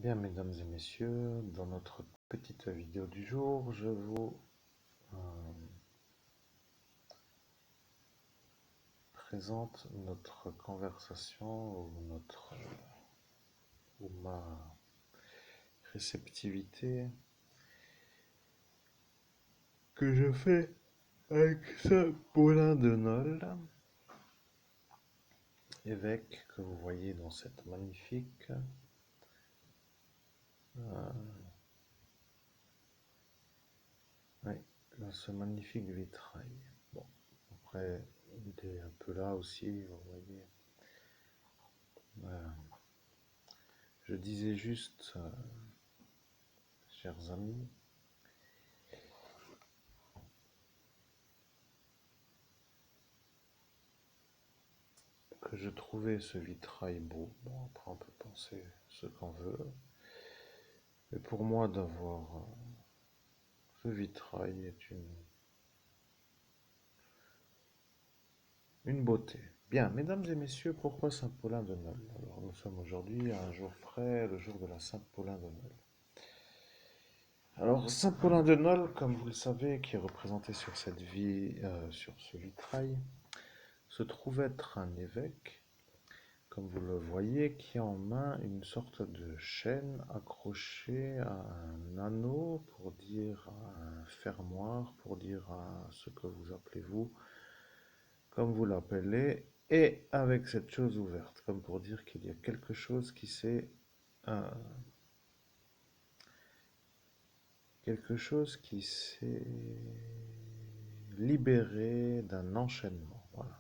Bien, mesdames et messieurs, dans notre petite vidéo du jour, je vous euh, présente notre conversation ou ma réceptivité que je fais avec ce Paulin de Nol, évêque que vous voyez dans cette magnifique oui, dans ce magnifique vitrail. Bon, après, il est un peu là aussi, vous voyez. Je disais juste, chers amis, que je trouvais ce vitrail beau. Bon, après on peut penser ce qu'on veut, mais pour moi d'avoir ce vitrail est une beauté. Bien, mesdames et messieurs, pourquoi Saint-Paulin de Nol? Alors nous sommes aujourd'hui à un jour près, le jour de la Saint-Paulin de Nol. Alors Saint-Paulin de Nol, comme vous le savez, qui est représenté sur sur ce vitrail, se trouve être un évêque, comme vous le voyez, qui a en main une sorte de chaîne accrochée à un anneau, pour dire à un fermoir, pour dire à ce que vous appelez vous, comme vous l'appelez, et avec cette chose ouverte, comme pour dire qu'il y a quelque chose euh, qui s'est libéré d'un enchaînement. Voilà.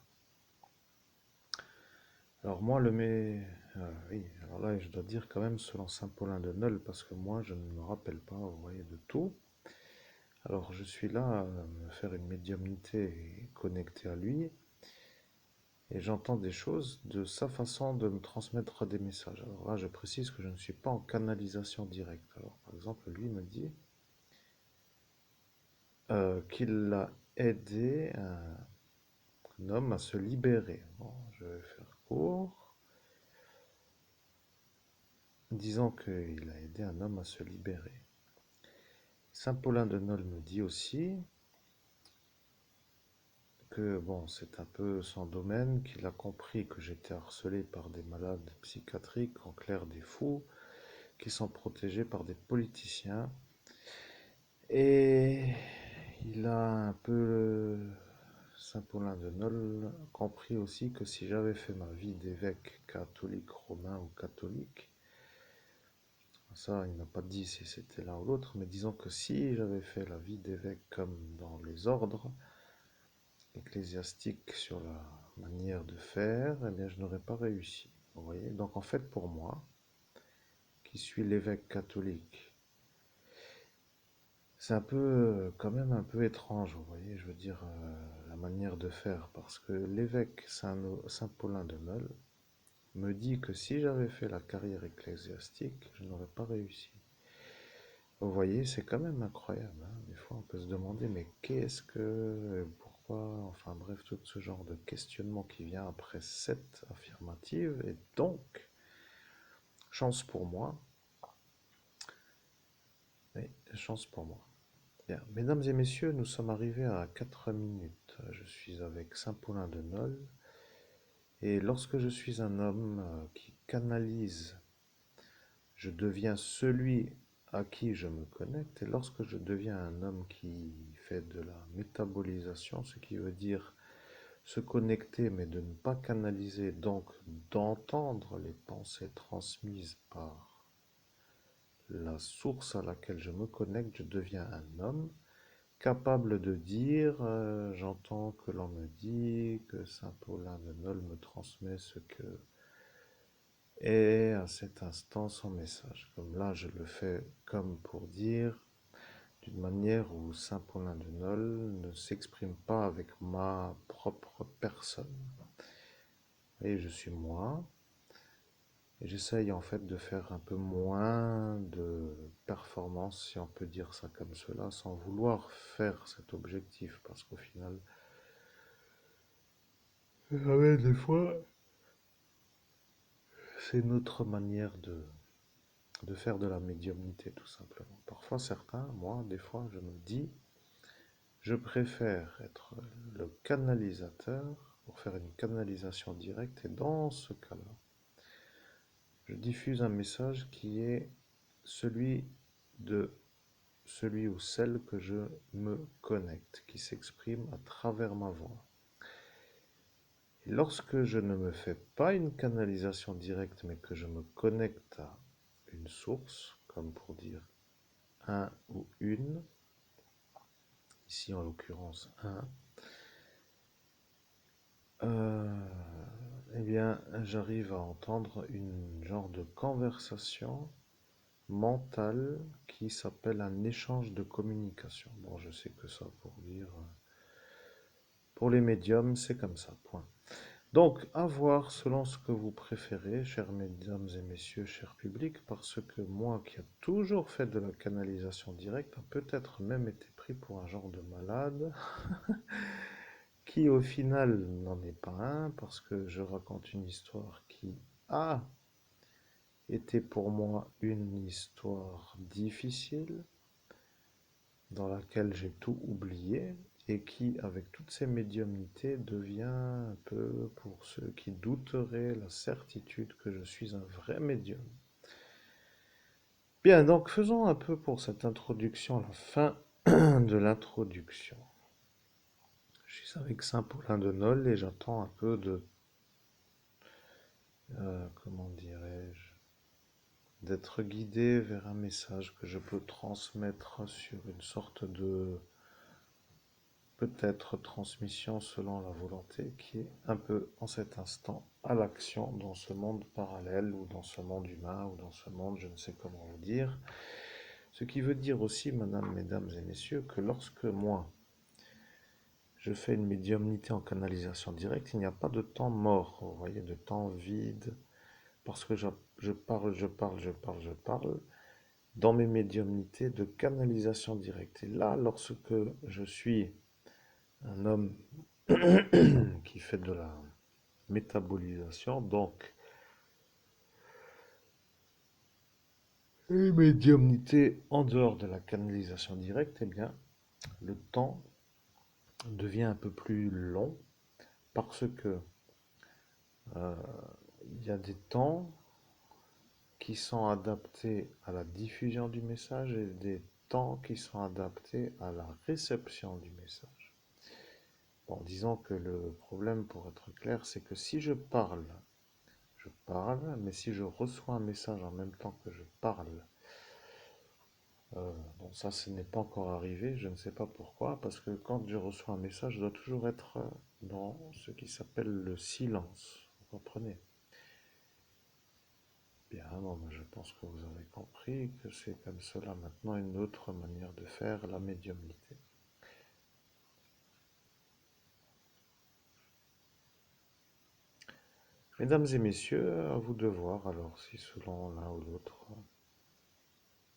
Alors moi, oui, alors là, je dois dire quand même selon saint Paulin de Nol, parce que moi, je ne me rappelle pas, vous voyez, de tout. Alors je suis là à me faire une médiumnité connectée à lui, et j'entends des choses de sa façon de me transmettre des messages. Alors là, je précise que je ne suis pas en canalisation directe. Alors par exemple, lui me dit qu'il a aidé un homme à se libérer. Bon, je vais faire court, disant qu'il a aidé un homme à se libérer. Saint Paulin de Nol me dit aussi que bon, c'est un peu son domaine, qu'il a compris que j'étais harcelé par des malades psychiatriques, en clair des fous, qui sont protégés par des politiciens. Et il a un peu, Saint Paulin de Nol, compris aussi que si j'avais fait ma vie d'évêque catholique romain ou catholique, ça il n'a pas dit si c'était l'un ou l'autre, mais disons que si j'avais fait la vie d'évêque comme dans les ordres ecclésiastiques sur la manière de faire, eh bien je n'aurais pas réussi. Vous voyez? Donc en fait pour moi, qui suis l'évêque catholique, c'est un peu, quand même un peu étrange, vous voyez, je veux dire, la manière de faire, parce que l'évêque Saint Paulin de Nol me dit que si j'avais fait la carrière ecclésiastique, je n'aurais pas réussi. Vous voyez, c'est quand même incroyable, hein. Des fois, on peut se demander, mais pourquoi, enfin bref, tout ce genre de questionnement qui vient après cette affirmative, et donc, chance pour moi, oui, chance pour moi. Bien, mesdames et messieurs, nous sommes arrivés à 4 minutes. Je suis avec Saint Paulin de Nol, et lorsque je suis un homme qui canalise, je deviens celui à qui je me connecte, et lorsque je deviens un homme qui fait de la métabolisation, ce qui veut dire se connecter mais de ne pas canaliser, donc d'entendre les pensées transmises par la source à laquelle je me connecte, je deviens un homme capable de dire j'entends que l'on me dit que Saint Paulin de Nol me transmet ce que est à cet instant son message. Comme là, je le fais comme pour dire d'une manière où Saint Paulin de Nol ne s'exprime pas avec ma propre personne. Et je suis moi, et j'essaye en fait de faire un peu moins de performance, si on peut dire ça comme cela, sans vouloir faire cet objectif, parce qu'au final, des fois, c'est notre manière de faire de la médiumnité, tout simplement. Parfois, certains, moi, des fois, je me dis, je préfère être le canalisateur pour faire une canalisation directe, et dans ce cas-là, je diffuse un message qui est celui de celui ou celle que je me connecte, qui s'exprime à travers ma voix. Et lorsque je ne me fais pas une canalisation directe, mais que je me connecte à une source, comme pour dire un ou une, ici en l'occurrence un, eh bien j'arrive à entendre une genre de conversation mentale qui s'appelle un échange de communication. Bon, je sais que ça pour dire, pour les médiums, c'est comme ça, point. Donc, à voir selon ce que vous préférez, chers mesdames et messieurs, cher public, parce que moi qui a toujours fait de la canalisation directe, a peut-être même été pris pour un genre de malade, qui au final n'en est pas un, parce que je raconte une histoire qui a été pour moi une histoire difficile, dans laquelle j'ai tout oublié, et qui, avec toutes ces médiumnités, devient un peu, pour ceux qui douteraient, la certitude que je suis un vrai médium. Bien, donc faisons un peu pour cette introduction, la fin de l'introduction. Je suis avec Saint-Paulin de Nol et j'attends un peu de, comment dirais-je, d'être guidé vers un message que je peux transmettre sur une sorte de peut-être transmission selon la volonté qui est un peu en cet instant à l'action dans ce monde parallèle ou dans ce monde humain ou dans ce monde, je ne sais comment vous dire. Ce qui veut dire aussi, madame, mesdames et messieurs, que lorsque moi je fais une médiumnité en canalisation directe, il n'y a pas de temps mort, vous voyez, de temps vide, parce que je parle, je parle dans mes médiumnités de canalisation directe. Et là, lorsque je suis un homme qui fait de la métabolisation, donc une médiumnité en dehors de la canalisation directe, eh bien, le temps devient un peu plus long parce que euh, il y a des temps qui sont adaptés à la diffusion du message et des temps qui sont adaptés à la réception du message. Bon, disons que le problème, pour être clair, c'est que si je parle, mais si je reçois un message en même temps que je parle, bon, ça, ce n'est pas encore arrivé, je ne sais pas pourquoi, parce que quand je reçois un message, je dois toujours être dans ce qui s'appelle le silence. Vous comprenez? Bien, bon, ben, je pense que vous avez compris que c'est comme cela maintenant une autre manière de faire la médiumnité. Mesdames et messieurs, à vous de voir alors si selon l'un ou l'autre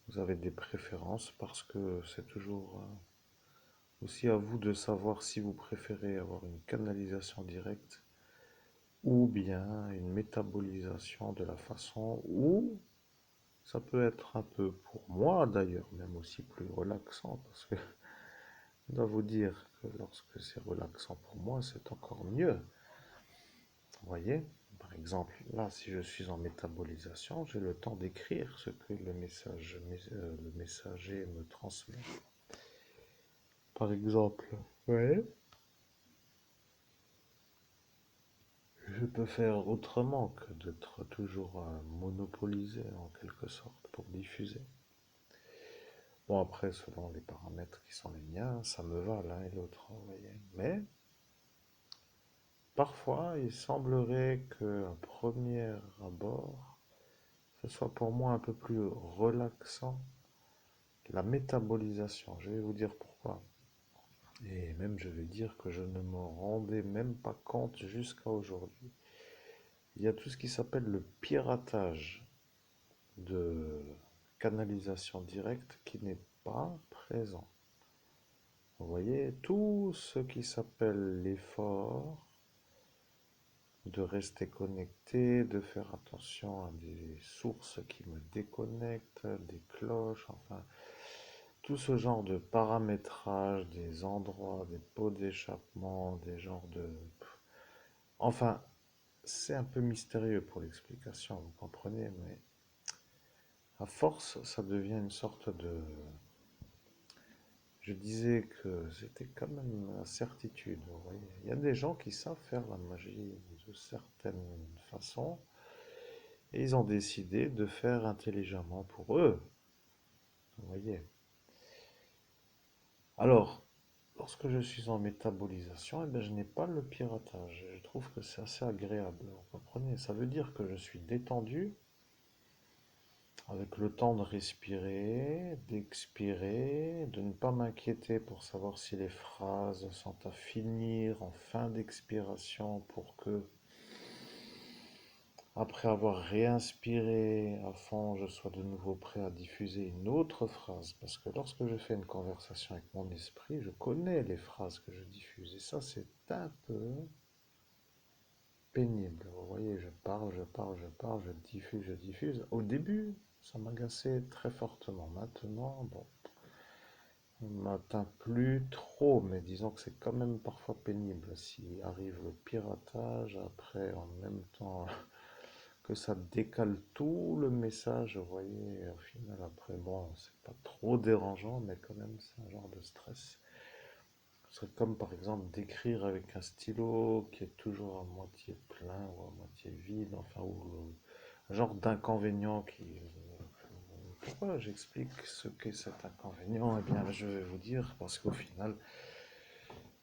vous avez des préférences, parce que c'est toujours aussi à vous de savoir si vous préférez avoir une canalisation directe ou bien une métabolisation de la façon où ça peut être un peu, pour moi d'ailleurs, même aussi plus relaxant, parce que je dois vous dire que lorsque c'est relaxant pour moi, c'est encore mieux. Vous voyez? Par exemple, là, si je suis en métabolisation, j'ai le temps d'écrire ce que le messager me transmet. Par exemple, ouais, je peux faire autrement que d'être toujours monopolisé en quelque sorte pour diffuser. Bon, après, selon les paramètres qui sont les miens, ça me va l'un et l'autre, vous voyez. Mais parfois, il semblerait qu'un premier abord, ce soit pour moi un peu plus relaxant. La métabolisation, je vais vous dire pourquoi. Et même, je vais dire que je ne m'en rendais même pas compte jusqu'à aujourd'hui. Il y a tout ce qui s'appelle le piratage de canalisation directe qui n'est pas présent. Vous voyez, tout ce qui s'appelle l'effort de rester connecté, de faire attention à des sources qui me déconnectent, des cloches, enfin, tout ce genre de paramétrage, des endroits, des pots d'échappement, des genres de... Enfin, c'est un peu mystérieux pour l'explication, vous comprenez, mais à force, ça devient une sorte de... Je disais que c'était quand même la certitude, vous voyez. Il y a des gens qui savent faire la magie de certaines façons, et ils ont décidé de faire intelligemment pour eux, vous voyez. Alors, lorsque je suis en métabolisation, eh ben, je n'ai pas le piratage. Je trouve que c'est assez agréable, vous comprenez? Ça veut dire que je suis détendu, avec le temps de respirer, d'expirer, de ne pas m'inquiéter pour savoir si les phrases sont à finir en fin d'expiration pour que, après avoir réinspiré à fond, je sois de nouveau prêt à diffuser une autre phrase. Parce que lorsque je fais une conversation avec mon esprit, je connais les phrases que je diffuse. Et ça, c'est un peu pénible. Vous voyez, je parle, je parle, je parle, je diffuse, je diffuse. Au début, ça m'agaçait très fortement. Maintenant, bon, on m'atteint plus trop, mais disons que c'est quand même parfois pénible. S'il arrive le piratage, après, en même temps, que ça décale tout le message, vous voyez, au final, après, bon, c'est pas trop dérangeant, mais quand même, c'est un genre de stress. Ce serait comme par exemple d'écrire avec un stylo qui est toujours à moitié plein ou à moitié vide, enfin, ou un genre d'inconvénient qui... Pourquoi j'explique ce qu'est cet inconvénient? Eh bien, je vais vous dire, parce qu'au final,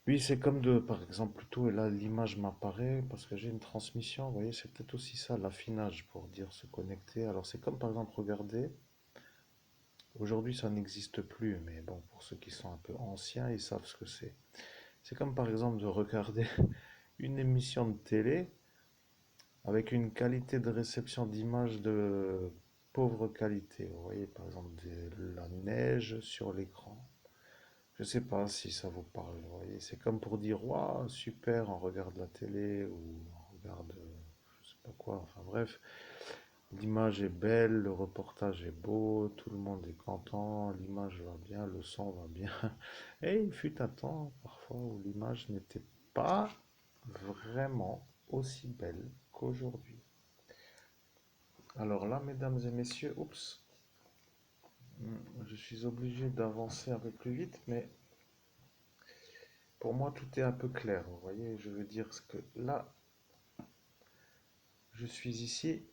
oui, c'est comme de, par exemple, plutôt, et là, l'image m'apparaît, parce que j'ai une transmission, vous voyez, c'est peut-être aussi ça, l'affinage, pour dire se connecter. Alors, c'est comme, par exemple, regarder, aujourd'hui, ça n'existe plus, mais bon, pour ceux qui sont un peu anciens, ils savent ce que c'est. C'est comme, par exemple, de regarder une émission de télé avec une qualité de réception d'image de pauvre qualité. Vous voyez, par exemple, la neige sur l'écran. Je sais pas si ça vous parle, vous voyez. C'est comme pour dire, waouh, super, on regarde la télé ou on regarde, je sais pas quoi. Enfin bref, l'image est belle, le reportage est beau, tout le monde est content, l'image va bien, le son va bien. Et il fut un temps, parfois, où l'image n'était pas vraiment aussi belle qu'aujourd'hui. Alors là, mesdames et messieurs, oups, je suis obligé d'avancer un peu plus vite, mais pour moi, tout est un peu clair. Vous voyez, je veux dire que là, je suis ici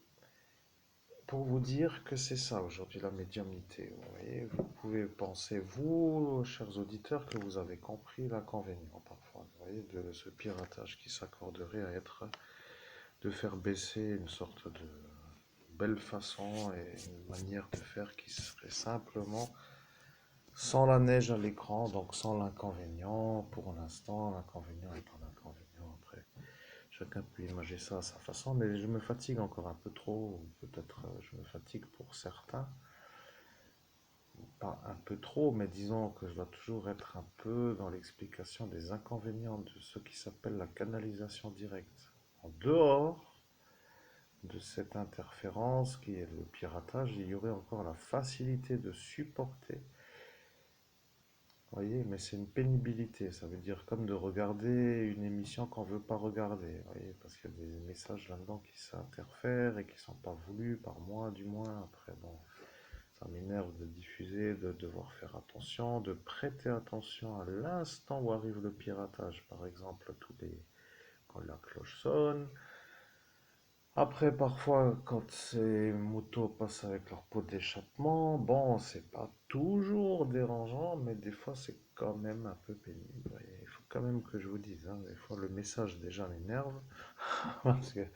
pour vous dire que c'est ça aujourd'hui la médiumnité. Vous voyez, vous pouvez penser, vous, chers auditeurs, que vous avez compris l'inconvénient parfois, vous voyez, de ce piratage qui s'accorderait à être de faire baisser une sorte de belle façon et une manière de faire qui serait simplement sans la neige à l'écran, donc sans l'inconvénient. Pour l'instant, l'inconvénient est un inconvénient. Après, chacun peut imaginer ça à sa façon, mais je me fatigue encore un peu trop, ou peut-être je me fatigue pour certains, pas un peu trop, mais disons que je dois toujours être un peu dans l'explication des inconvénients de ce qui s'appelle la canalisation directe. En dehors de cette interférence qui est le piratage, il y aurait encore la facilité de supporter. Vous voyez, mais c'est une pénibilité, ça veut dire comme de regarder une émission qu'on ne veut pas regarder, vous voyez, parce qu'il y a des messages là-dedans qui s'interfèrent et qui ne sont pas voulus par moi, du moins. Après, bon, ça m'énerve de diffuser, de devoir faire attention, de prêter attention à l'instant où arrive le piratage, par exemple, quand la cloche sonne. Après, parfois, quand ces motos passent avec leur pot d'échappement, bon, c'est pas toujours dérangeant, mais des fois, c'est quand même un peu pénible. Et il faut quand même que je vous dise, hein, des fois, le message déjà m'énerve, parce que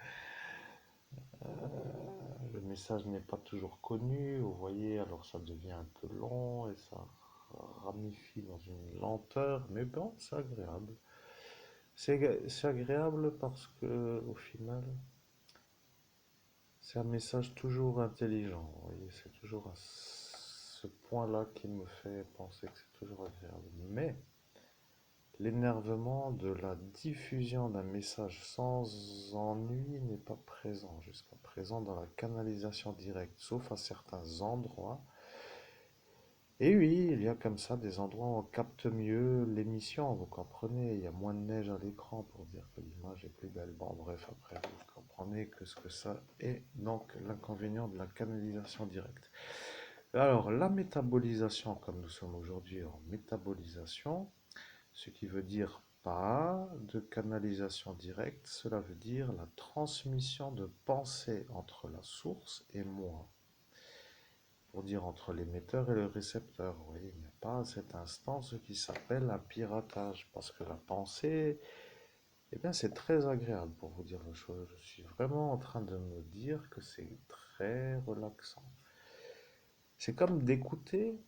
le message n'est pas toujours connu, vous voyez, alors ça devient un peu long et ça ramifie dans une lenteur, mais bon, c'est agréable. C'est agréable parce que, au final, c'est un message toujours intelligent, vous voyez, c'est toujours à ce point-là qui me fait penser que c'est toujours agréable. Mais L'énervement de la diffusion d'un message sans ennui n'est pas présent jusqu'à présent dans la canalisation directe, sauf à certains endroits. Et oui, il y a comme ça des endroits où on capte mieux l'émission, vous comprenez, il y a moins de neige à l'écran pour dire que l'image est plus belle. Bon, bref, après, vous comprenez que ce que ça est, donc l'inconvénient de la canalisation directe. Alors, la métabolisation, comme nous sommes aujourd'hui en métabolisation, ce qui veut dire pas de canalisation directe, cela veut dire la transmission de pensée entre la source et moi, pour dire entre l'émetteur et le récepteur. Vous voyez, il n'y a pas à cet instant ce qui s'appelle un piratage, parce que la pensée, eh bien, c'est très agréable pour vous dire la chose. Je suis vraiment en train de me dire que c'est très relaxant. C'est comme d'écouter.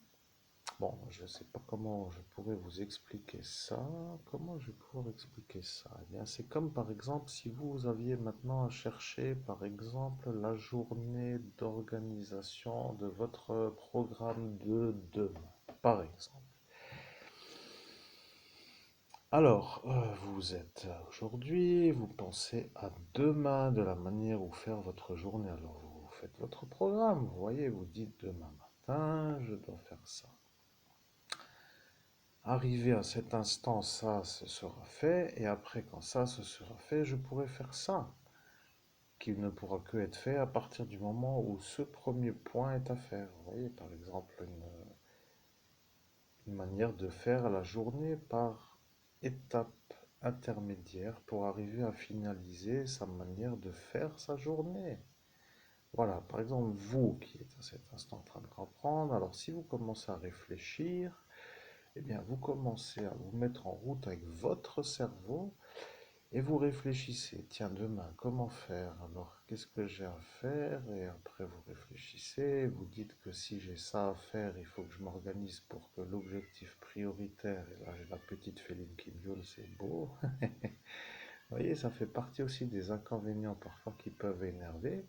Bon, je ne sais pas comment je pourrais vous expliquer ça. Comment je pourrais expliquer ça? Eh bien, c'est comme par exemple si vous aviez maintenant à chercher par exemple la journée d'organisation de votre programme de demain, par exemple. Alors, vous êtes aujourd'hui, vous pensez à demain de la manière où faire votre journée. Alors, vous faites votre programme, vous voyez, vous dites demain matin, je dois faire ça. Arrivé à cet instant, ça, ce sera fait, et après, quand ça, ce sera fait, je pourrai faire ça, qui ne pourra que être fait à partir du moment où ce premier point est à faire. Vous voyez, par exemple, une manière de faire la journée par étapes intermédiaires pour arriver à finaliser sa manière de faire sa journée. Voilà, par exemple, vous qui êtes à cet instant en train de comprendre, alors si vous commencez à réfléchir, eh bien, vous commencez à vous mettre en route avec votre cerveau et vous réfléchissez. Tiens, demain, comment faire? Alors, qu'est-ce que j'ai à faire? Et après, vous réfléchissez, vous dites que si j'ai ça à faire, il faut que je m'organise pour que l'objectif prioritaire, et là, j'ai la petite féline qui miaule, c'est beau. Vous voyez, ça fait partie aussi des inconvénients parfois qui peuvent énerver.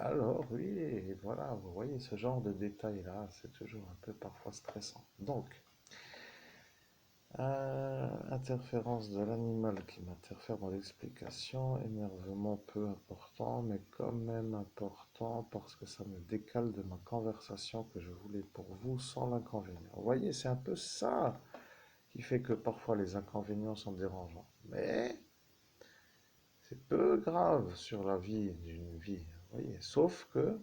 Alors, oui, et voilà, vous voyez, ce genre de détails-là, c'est toujours un peu parfois stressant. Donc, interférence de l'animal qui m'interfère dans l'explication, énervement peu important, mais quand même important parce que ça me décale de ma conversation que je voulais pour vous sans l'inconvénient. Vous voyez, c'est un peu ça qui fait que parfois les inconvénients sont dérangeants. Mais c'est peu grave sur la vie d'une vie, vous voyez, sauf que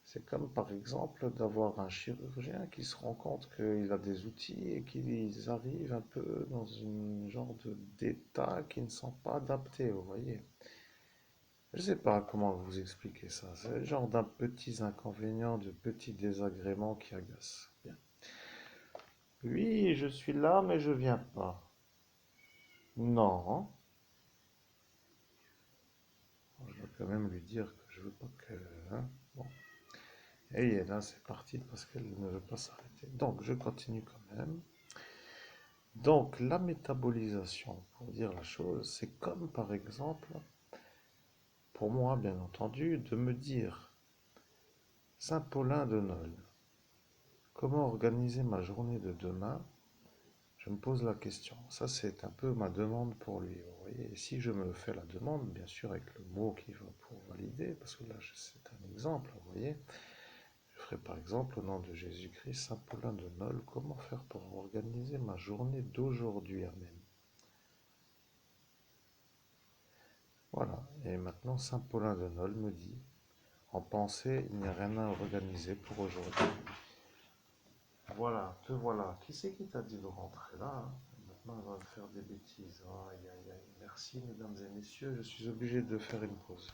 c'est comme par exemple d'avoir un chirurgien qui se rend compte qu'il a des outils et qu'ils arrivent un peu dans un genre d'état qui ne sont pas adaptés, vous voyez. Je ne sais pas comment vous expliquer ça. C'est le genre d'un petit inconvénient, de petits désagréments qui agacent. Bien. Oui, je suis là, mais je viens pas. Non. Je dois quand même lui dire que je veux pas que, hein. Bon. Et là, c'est parti parce qu'elle ne veut pas s'arrêter. Donc, je continue quand même. Donc, la métabolisation, pour dire la chose, c'est comme par exemple, pour moi, bien entendu, de me dire, Saint-Paulin de Nol, comment organiser ma journée de demain? Je me pose la question. Ça, c'est un peu ma demande pour lui. Vous voyez, et si je me fais la demande, bien sûr, avec le mot qui va pour valider, parce que là, c'est un exemple, vous voyez. Je ferai par exemple, au nom de Jésus-Christ, Saint-Paulin de Nol, comment faire pour organiser ma journée d'aujourd'hui? Amen. Voilà. Et maintenant, Saint-Paulin de Nol me dit, en pensée, il n'y a rien à organiser pour aujourd'hui. Voilà, te voilà. Qui c'est qui t'a dit de rentrer là, hein? Maintenant, elle va me faire des bêtises. Aïe, aïe, aïe. Merci, mesdames et messieurs. Je suis obligé de faire une pause.